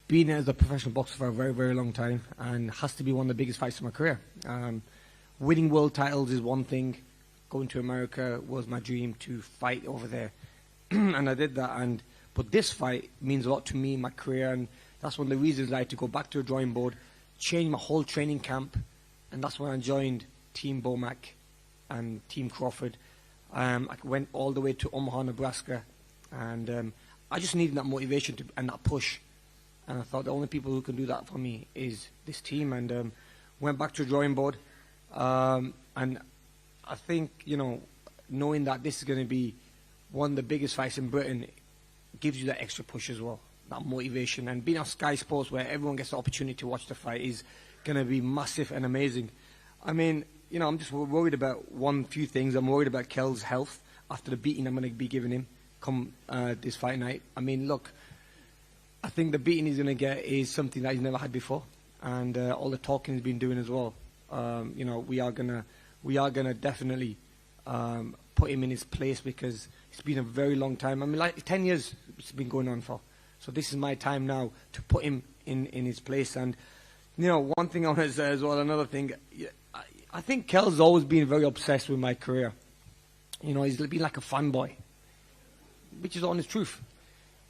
been as a professional boxer for a very, very long time, and has to be one of the biggest fights of my career. Winning world titles is one thing. Going to America was my dream to fight over there, and I did that. But this fight means a lot to me, my career, and that's one of the reasons I had to go back to the drawing board, change my whole training camp, and that's when I joined Team Bomac and Team Crawford. I went all the way to Omaha, Nebraska, and I just needed that motivation and that push. And I thought the only people who can do that for me is this team, and went back to the drawing board. And I think, you know, knowing that this is going to be one of the biggest fights in Britain gives you that extra push as well, that motivation. And being on Sky Sports, where everyone gets the opportunity to watch the fight, is going to be massive and amazing. I mean, you know, I'm just worried about few things. I'm worried about Kell's health after the beating I'm going to be giving him come this fight night. I mean, look, I think the beating he's going to get is something that he's never had before, and all the talking he's been doing as well. You know, we are gonna definitely put him in his place, because it's been a very long time. I mean, like 10 years it's been going on for. So this is my time now to put him in his place. And you know, one thing I want to say as well, another thing, I think Kell's always been very obsessed with my career. You know, he's been like a fanboy, which is the honest truth.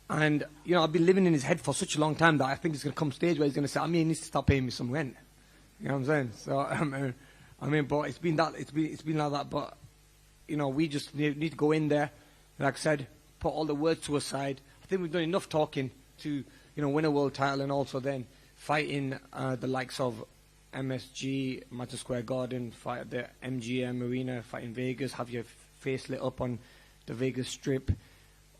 And, you know, I've been living in his head for such a long time that I think it's going to come a stage where he's going to say, Amir, he needs to start paying me some rent. You know what I'm saying? So, I mean, but it's been like that. But, you know, we just need to go in there, like I said, put all the words to a side. I think we've done enough talking to, you know, win a world title, and also then fight in the likes of MSG, Madison Square Garden, fight at the MGM Arena, fight in Vegas, have your face lit up on the Vegas Strip.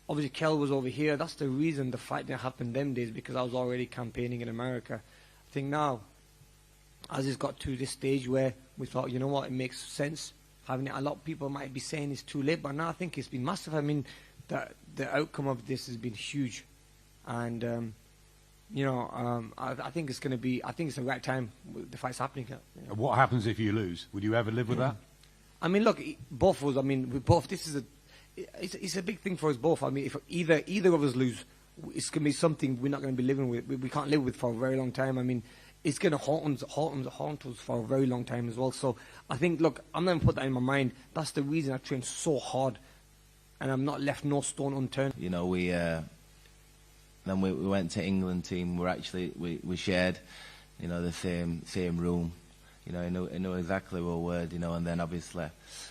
Obviously, Kell was over here. That's the reason the fight didn't happen them days, because I was already campaigning in America. I think now, as it's got to this stage where we thought, you know what, it makes sense having it. A lot of people might be saying it's too late, but now I think it's been massive. I mean, the outcome of this has been huge. And, you know, I think it's going to be, I think it's the right time the fight's happening. You know. What happens if you lose? Would you ever live with that? I mean, look, both of us, I mean, we both, this is it's a big thing for us both. I mean, if either of us lose, it's going to be something we're not going to be living with. We can't live with for a very long time. I mean, it's going to haunt us for a very long time as well. So I think, look, I'm not going to put that in my mind. That's the reason I trained so hard, and I'm not left no stone unturned. You know, then we went to England team. We shared, you know, the same room. You know, I know exactly what word, you know, and then obviously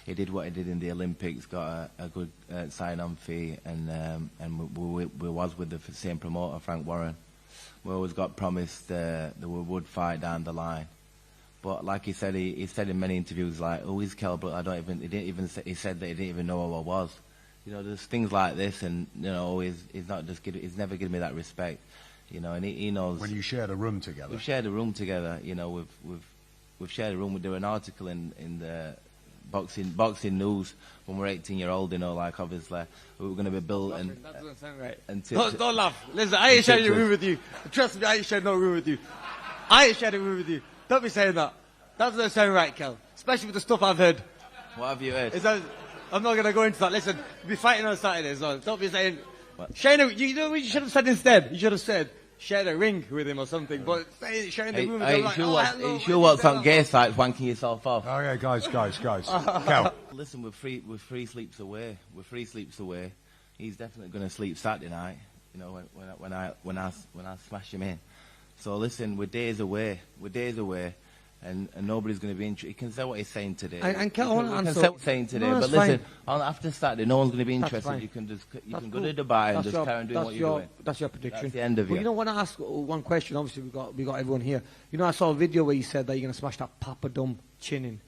he did what he did in the Olympics, got a good sign-on fee, and we was with the same promoter, Frank Warren. We always got promised that we would fight down the line, but like he said in many interviews, like, oh, he's Kell Brook. He said that he didn't even know who I was. You know, there's things like this, and you know, he's never given me that respect. You know, and he knows. When you shared a room together. We've shared a room together. You know, we've shared a room. We do an article in the boxing news when we're 18-year-old. You know, like obviously we were going to be built. And that doesn't sound right. Don't laugh. Listen, I ain't sharing a room with you. Trust me, I ain't sharing no room with you. I ain't sharing a room with you. Don't be saying that. That doesn't sound right, Kell. Especially with the stuff I've heard. What have you heard? I'm not going to go into that. Listen, we'll be fighting on Saturday as well. Don't be saying. You know what you should have said instead? You should have said, share a ring with him or something, but sharing the room with him, you sure what's on gay sites wanking yourself off? Oh yeah, guys. Kell. Listen, we're three sleeps away. We're 3 sleeps away. He's definitely going to sleep Saturday night, you know, when I smash him in. So listen, we're days away. And nobody's going to be interested. He can say what he's saying today. And Kell, I want to say what he's saying today. No, but listen, after Saturday, no one's going to be interested. You can go to Dubai and just carry on doing what you're doing. That's your prediction. That's the end of it. Well, you know, when I ask one question, obviously we got everyone here. You know, I saw a video where you said that you're going to smash that papadum chin in.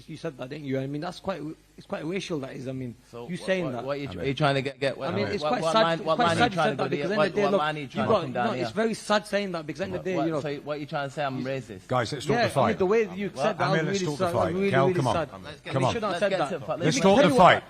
You said that, didn't you? I mean, it's quite racial, that is. I mean, so you saying that. What are you trying to get? I mean, it's quite sad. What line are you trying to go? What line are you trying to come down here? It's very sad saying that, because at the end of the day, you know. So what are you trying to say? I'm racist. Guys, let's talk the fight. I mean, the way you said that, I was really sad. Kell, come on. Come on. Should not have said that. Let's talk the fight.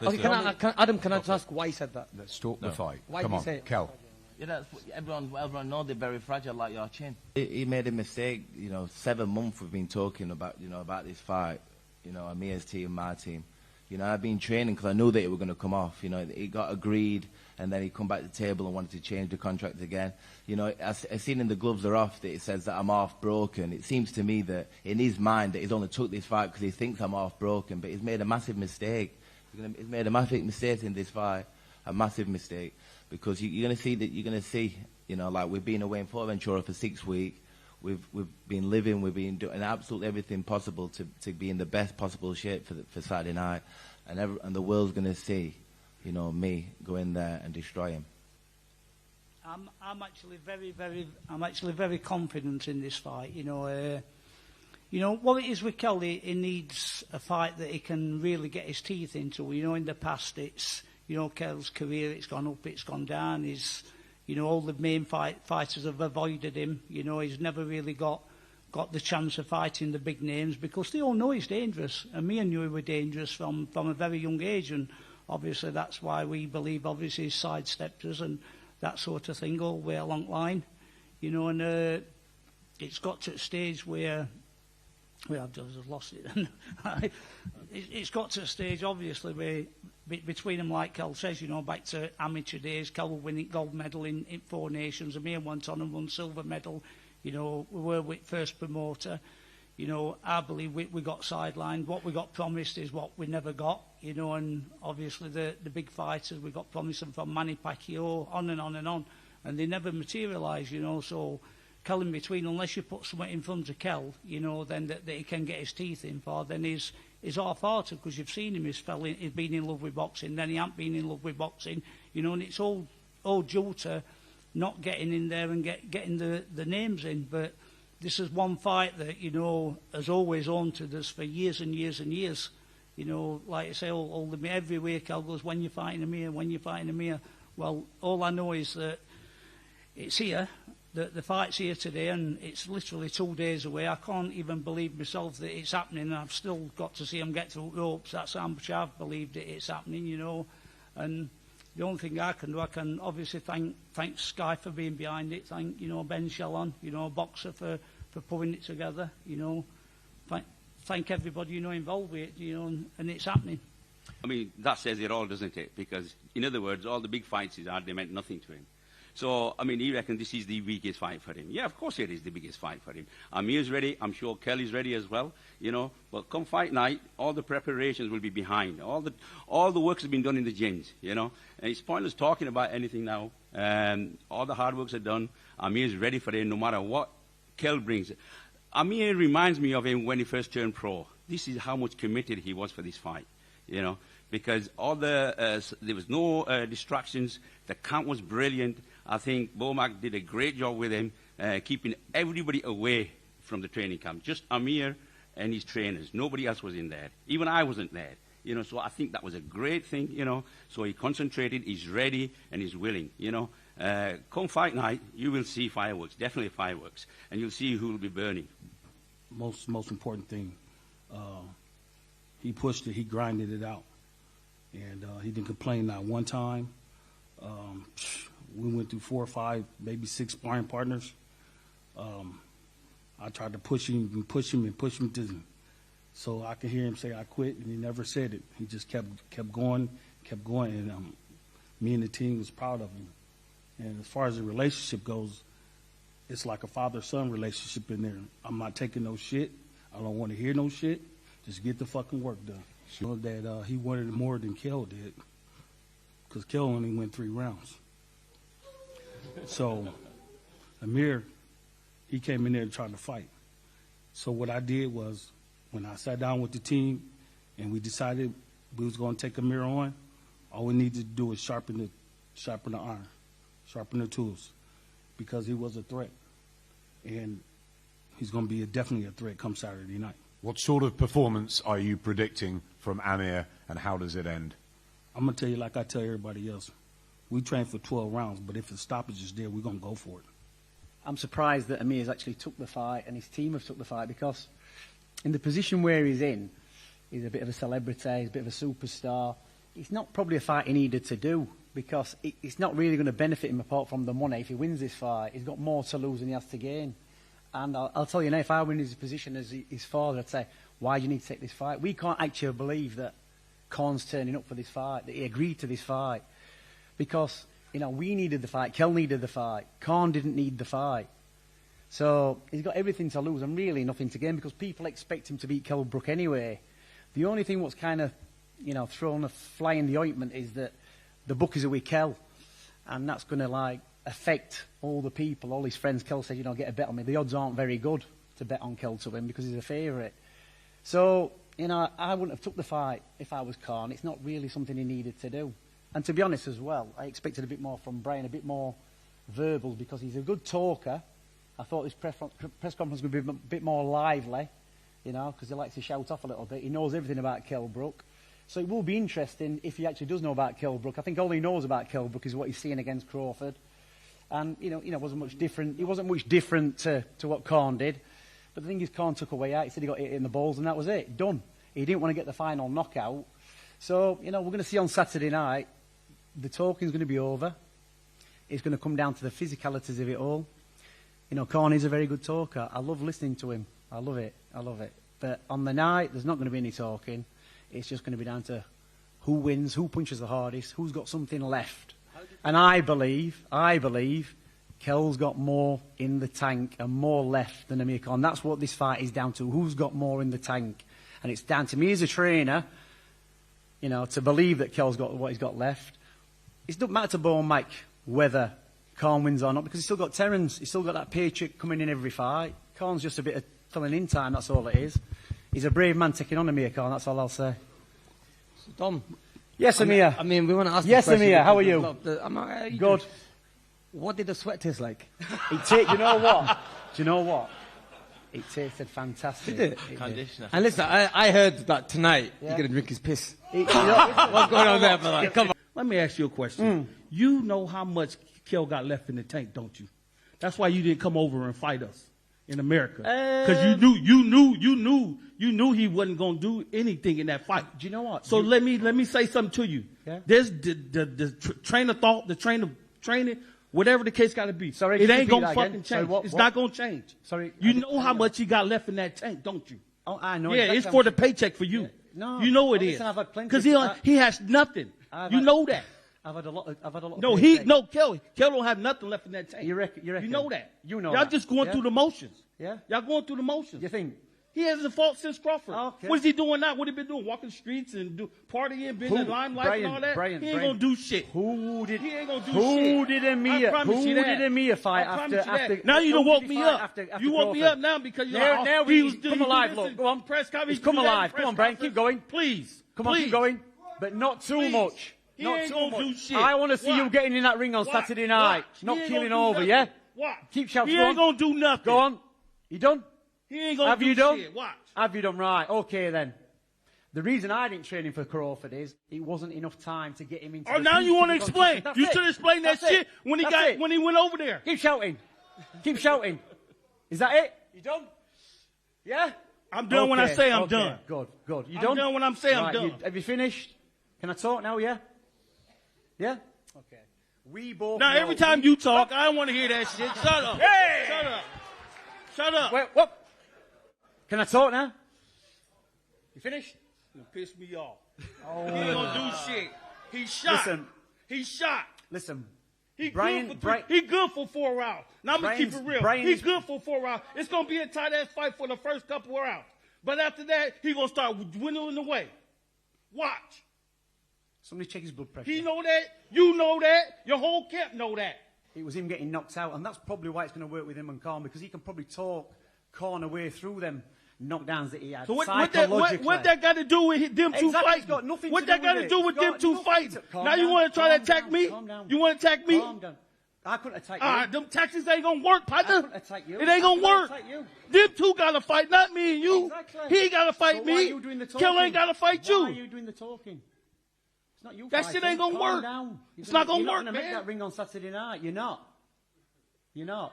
Adam, can I just ask why he said that? Let's talk the fight. Come on, Kell. Yeah, everyone knows they're very fragile, like your chin. He made a mistake. You know, 7 months we've been talking about, you know, about this fight. You know, Amir's team, my team. You know, I've been training because I knew that it was going to come off. You know, it got agreed, and then he come back to the table and wanted to change the contract again. You know, I seen in the gloves are off that it says that I'm half broken. It seems to me that in his mind that he's only took this fight because he thinks I'm half broken, but he's made a massive mistake. He's made a massive mistake in this fight, a massive mistake, because you're going to see, you know, like we've been away in Fuerteventura for 6 weeks. We've been living, we've been doing absolutely everything possible to be in the best possible shape for Saturday night, and the world's going to see, you know, me go in there and destroy him. I'm actually very confident in this fight. You know what it is with Kelly. He needs a fight that he can really get his teeth into. You know, in the past, it's, you know, Kell's career, it's gone up, it's gone down. You know, all the main fighters have avoided him. You know, he's never really got the chance of fighting the big names because they all know he's dangerous. And me and you were dangerous from a very young age, and obviously that's why we believe obviously he's sidestepped us and that sort of thing all the way along the line. You know, and it's got to a stage where, well, I've just lost it. It's got to a stage, obviously, where between them, like Kell says, you know, back to amateur days, Kell winning gold medal in 4 nations, Amir went on and won silver medal. You know, we were with first promoter. You know, I believe we got sidelined. What we got promised is what we never got. You know, and obviously the big fighters, we got promised them from Manny Pacquiao, on and on and on, and they never materialised, you know, so Kell in between, unless you put something in front of Kell, you know, then that he can get his teeth in for, then he's half-hearted, because you've seen him, he's been in love with boxing, then he ain't been in love with boxing, you know, and it's all due to not getting in there and getting the names in. But this is one fight that, you know, has always haunted us for years and years and years. You know, like I say, every week Kell goes, when you're fighting Amir, when you're fighting Amir. Well, all I know is that it's here. The fight's here today, and it's literally 2 days away. I can't even believe myself that it's happening, and I've still got to see him get through ropes. That's how much I've believed that it's happening, you know. And the only thing I can do, I can obviously thank Sky for being behind it, thank, you know, Ben Shellon, you know, boxer, for putting it together, you know. Thank everybody, you know, involved with it, you know, and it's happening. I mean, that says it all, doesn't it? Because, in other words, all the big fights he's had, they meant nothing to him. So, I mean, he reckons this is the biggest fight for him. Yeah, of course it is the biggest fight for him. Amir's ready. I'm sure Kelly's ready as well, you know. But come fight night, all the preparations will be behind. All the work has been done in the gyms, you know. And it's pointless talking about anything now. All the hard works are done. Amir's ready for him no matter what Kell brings. Amir reminds me of him when he first turned pro. This is how much committed he was for this fight, you know. Because there was no distractions. The camp was brilliant. I think Bomac did a great job with him, keeping everybody away from the training camp. Just Amir and his trainers. Nobody else was in there. Even I wasn't there. You know, so I think that was a great thing, you know. So he concentrated, he's ready, and he's willing, you know. Come fight night, you will see fireworks, definitely fireworks. And you'll see who will be burning. Most important thing, he pushed it, he grinded it out. And he didn't complain not one time. We went through 4 or 5, maybe 6 sparring partners. I tried to push him to, so I could hear him say I quit, and he never said it. He just kept going, and me and the team was proud of him. And as far as the relationship goes, it's like a father-son relationship in there. I'm not taking no shit. I don't want to hear no shit. Just get the fucking work done. Sure. That he wanted it more than Kell did, because Kell only went 3 rounds. So Amir, he came in there trying to fight. So what I did was, when I sat down with the team and we decided we was going to take Amir on, all we needed to do was sharpen the iron, sharpen the tools, because he was a threat, and he's going to be definitely a threat come Saturday night. What sort of performance are you predicting from Amir, and how does it end? I'm going to tell you like I tell everybody else. We train for 12 rounds, but if the stoppage is there, we're going to go for it. I'm surprised that Amir's actually took the fight, and his team have took the fight, because in the position where he's in, he's a bit of a celebrity, he's a bit of a superstar. It's not probably a fight he needed to do, because it's not really going to benefit him apart from the money. If he wins this fight, he's got more to lose than he has to gain. And I'll tell you now, if I were in his position as his father, I'd say, why do you need to take this fight? We can't actually believe that Khan's turning up for this fight, that he agreed to this fight. Because, you know, we needed the fight, Kell needed the fight, Khan didn't need the fight. So he's got everything to lose and really nothing to gain because people expect him to beat Kell Brook anyway. The only thing what's kind of, you know, thrown a fly in the ointment is that the bookies are with Kell. And that's going to, like, affect all the people, all his friends. Kell said, you know, get a bet on me. The odds aren't very good to bet on Kell to win because he's a favourite. So, you know, I wouldn't have took the fight if I was Khan. It's not really something he needed to do. And to be honest as well, I expected a bit more from Brian, a bit more verbal because he's a good talker. I thought this press conference would be a bit more lively, you know, because he likes to shout off a little bit. He knows everything about Kell Brook. So it will be interesting if he actually does know about Kell Brook. I think all he knows about Kell Brook is what he's seeing against Crawford. And, you know, wasn't much different. It wasn't much different to what Khan did. But the thing is, Khan took away out. He said he got hit in the balls, and that was it. Done. He didn't want to get the final knockout. So, you know, we're going to see on Saturday night, the talking's going to be over. It's going to come down to the physicalities of it all. You know, Khan is a very good talker. I love listening to him. I love it. I love it. But on the night, there's not going to be any talking. It's just going to be down to who wins, who punches the hardest, who's got something left. And I believe Kell's got more in the tank and more left than Amir Khan. That's what this fight is down to. Who's got more in the tank? And it's down to me as a trainer, you know, to believe that Kell's got what he's got left. It doesn't matter to Bo and Mike whether Khan wins or not because he's still got Terence. He's still got that paycheck coming in every fight. Khan's just a bit of filling in time, that's all it is. He's a brave man taking on Amir Khan, that's all I'll say. So, Dom. Yes, Amir. I mean, we want to ask yes, the question. Amir, how are you? I'm all right. Good. What did the sweat taste like? Do you know what? Do you know what? It tasted fantastic. Did it? Conditioner. And listen, I heard that tonight Yeah. you're going to drink his piss. You know, What's going on there, brother? Come on. Let me ask you a question. You know how much Kell got left in the tank, don't you? That's why you didn't come over and fight us in America. Because you knew he wasn't going to do anything in that fight. Do you know what? So let me say something to you. Yeah. There's the train of thought, the train of training, whatever the case got to be. Sorry, it can you ain't going repeat to that fucking again? Sorry, change. what- It's what? not going to change. Sorry. You know how much he got left in that tank, don't you? Oh, I know. Yeah, exactly it's how for much the it- paycheck for you. Yeah. No. You know it Well, is. listen, I've had plenty Because of- he has nothing. I've You had- know that. I've had a lot of No, paycheck. Kell don't have nothing left in that tank. You reckon? You know that. You know Y'all that. just going Yeah? through the motions. Yeah? Y'all going through the motions. You think? He hasn't fought since Crawford. Okay. What is he doing now? What he been doing? Walking the streets and partying, being in the limelight and all that? Brian, he ain't going to do shit. Who did He ain't gonna do who shit. did Amir? I promise Who you that. did Amir fight I after? promise you that. After Now you done who woke did he me fight up. after You woke me Crawford? up now because you're Now, like, now he we was come doing alive. this Look, and go on. press conference, It's come do that alive. press Come on, Brian, conference. keep going. Please. Come on, Please. keep going. But not too Please. much. He Not ain't too gonna much. do shit. I want to see you Watch. getting in that ring on Watch. Saturday night. Watch. Not He ain't killing gonna do over, nothing. yeah? Watch. Keep shouting. He Go ain't on. going to do nothing. Go on. You done? He ain't going Have to do you done? shit. Watch. Have you done? Right. Okay, then. The reason I didn't train him for Crawford is it wasn't enough time to get him into. Oh, the now you want to explain. That's You it. should explain that That's shit it. when he That's it. when he went over there. Keep shouting. Keep shouting. Is that it? You done? Yeah? I'm done when I say I'm okay. done. Good, good. You I'm done? done when I'm saying I'm Right, done. have you finished? Can I talk now, yeah? Yeah? Okay. We both Now, know- every time you talk, I don't want to hear that shit. Shut up. Hey! Shut up. Shut up. Wait, what? Can I talk now? You finished? You piss me off. He ain't gonna do shit. He shot. Listen. He shot. Listen. He Brian- good for three. He good for 4 rounds. Now I'm gonna keep it real. Brian- He's good for 4 rounds. It's gonna be a tight ass fight for the first couple of rounds. But after that, he gonna start dwindling away. Watch. Somebody check his blood pressure. He know that. You know that. Your whole camp know that. It was him getting knocked out, and that's probably why it's going to work with him and Khan, because he can probably talk Khan away through them knockdowns that he had. So what psychologically. that got to do with them two Exactly, fighting? it's got nothing What to that do got with to it. do with It's them got two nothing fighting? to- Calm Now you down, want to try to calm attack down, me? calm down. You want to attack me? Calm down. I couldn't attack you. Them tactics ain't gonna work, I partner. couldn't attack you. It ain't gonna I couldn't work. attack you. Them two gotta fight, not me and you. Exactly. He ain't gotta fight So me. why are you doing the talking? Kell ain't gotta fight you. Why are you doing the talking? It's not you That fighting. shit ain't gonna Calm work. down. It's not gonna You're work, not gonna man. make that ring on Saturday night. You're not. You're not.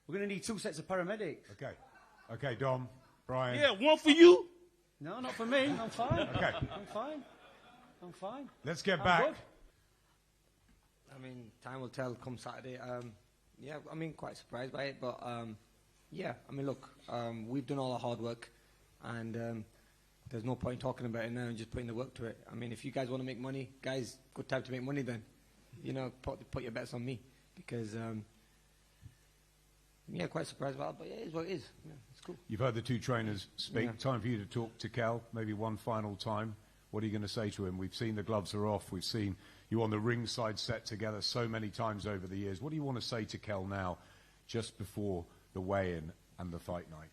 We're going to need 2 sets of paramedics. Okay. Okay, Dom, Brian. Yeah, one for you. No, not for me. I'm fine. Okay. I'm fine. I'm fine. Let's get I'm back. good. I mean, time will tell come Saturday. Yeah, I mean, quite surprised by it, but yeah, I mean, look, we've done all our hard work, and there's no point talking about it now and just putting the work to it. I mean, if you guys want to make money, guys, good time to make money then. You know, put your bets on me because, yeah, quite surprised about it, but yeah, it is what it is. Yeah, it's cool. You've heard the two trainers speak. Yeah. Time for you to talk to Kell, maybe one final time. What are you going to say to him? We've seen the gloves are off. We've seen you on the ringside set together so many times over the years. What do you want to say to Kell now, just before the weigh-in and the fight night?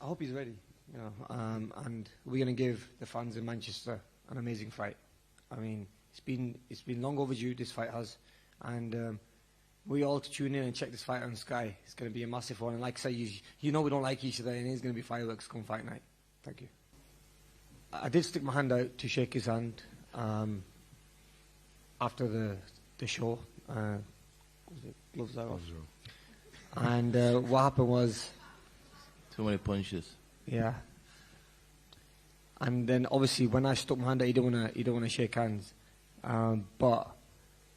I hope he's ready, you know, and we're going to give the fans in Manchester an amazing fight. I mean, it's been long overdue, this fight has, and we all to tune in and check this fight on Sky. It's going to be a massive one, and like I say, you know we don't like each other, and it's going to be fireworks come fight night. Thank you. I did stick my hand out to shake his hand after the show. Was it gloves are off? And what happened was, Too many punches. yeah. And then obviously when I stuck my hand out, you don't want to shake hands. But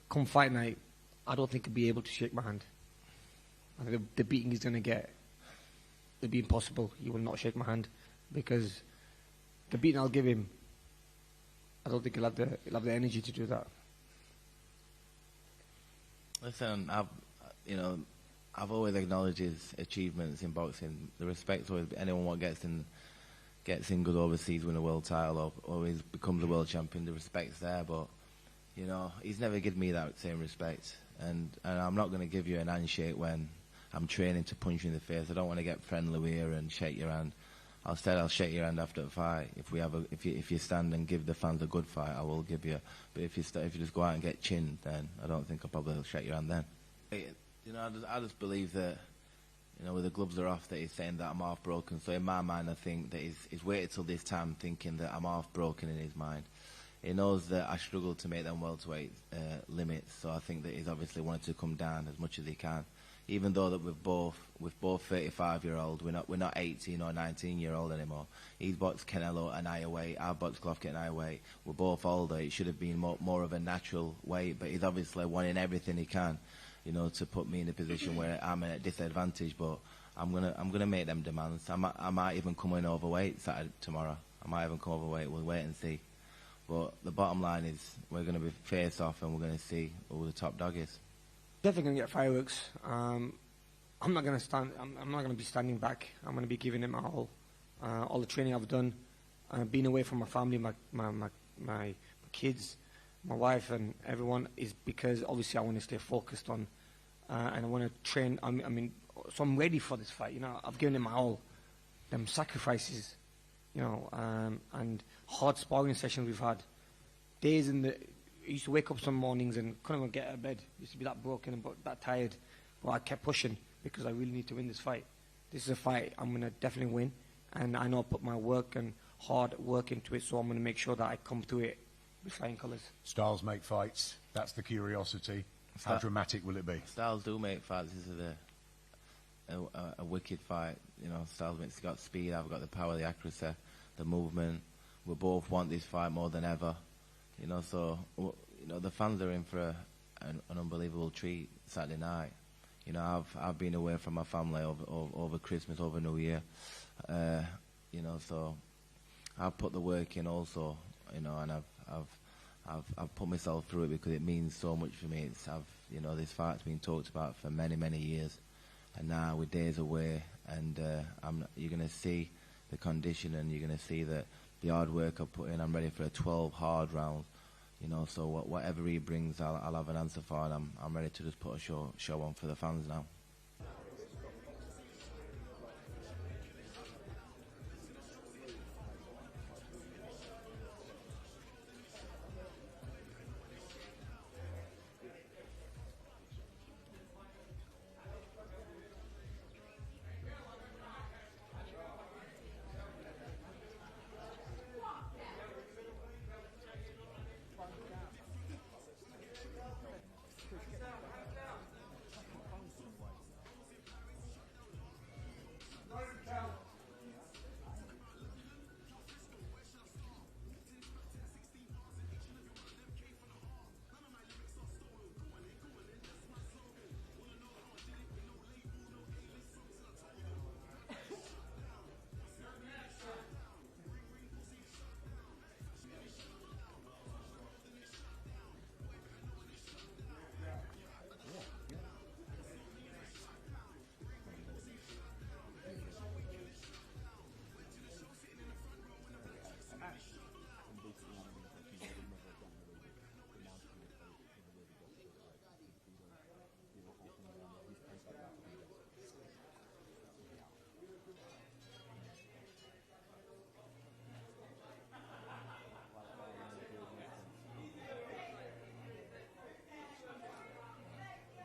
come fight night, I don't think he'll be able to shake my hand. I think the beating he's going to get, it'll be impossible. He will not shake my hand because the beating I'll give him, I don't think he'll have the energy to do that. Listen, I've always acknowledged his achievements in boxing. The respect always anyone what gets in good overseas, win a world title, or always becomes a world champion. The respect's there, but you know he's never given me that same respect. And I'm not going to give you an handshake when I'm training to punch you in the face. I don't want to get friendly with you and shake your hand. I'll shake your hand after the fight. If you stand and give the fans a good fight, I will give you. But if you just go out and get chinned, then I don't think I'll probably shake your hand then. You know, I just believe that, you know, with the gloves are off, that he's saying that I'm half broken. So in my mind, I think that he's waited till this time thinking that I'm half broken in his mind. He knows that I struggle to make them welterweight limits, so I think that he's obviously wanted to come down as much as he can. Even though that we're both 35-year-old, we're not 18 or 19-year-old anymore. He's boxed Canelo at an higher weight, I've boxed Golovkin at an higher weight. We're both older. It should have been more of a natural weight, but he's obviously wanting everything he can, you know, to put me in a position where I'm at a disadvantage. But I'm gonna make them demands. I might even come in overweight tomorrow. I might even come overweight. We'll wait and see. But the bottom line is we're going to be face off and we're going to see who the top dog is. Definitely going to get fireworks. I'm not going to be standing back. I'm going to be giving it my all the training I've done, being away from my family, my kids, my wife, and everyone is because obviously I want to stay focused on, and I want to train. I mean, so I'm ready for this fight. You know, I've given it my all. Them sacrifices, you know, and hard sparring sessions we've had. Days I used to wake up some mornings and couldn't even get out of bed. Used to be that broken and that tired. But I kept pushing because I really need to win this fight. This is a fight I'm going to definitely win. And I know I put my work and hard work into it, so I'm going to make sure that I come through it with flying colours. Styles make fights. That's the curiosity. How dramatic will it be? Styles do make fights. This is a wicked fight. You know, Styles has got speed. I've got the power, the accuracy, the movement. We both want this fight more than ever. You know, so you know the fans are in for an unbelievable treat Saturday night. You know, I've been away from my family over Christmas, over New Year. You know, so I've put the work in also. You know, and I've put myself through it because it means so much for me. You know, this fight's been talked about for many years, and now we're days away, and you're going to see the condition, and you're going to see that the hard work I've put in. I'm ready for a 12 hard rounds. You know, so whatever he brings, I'll have an answer for, and I'm ready to just put a show on for the fans now.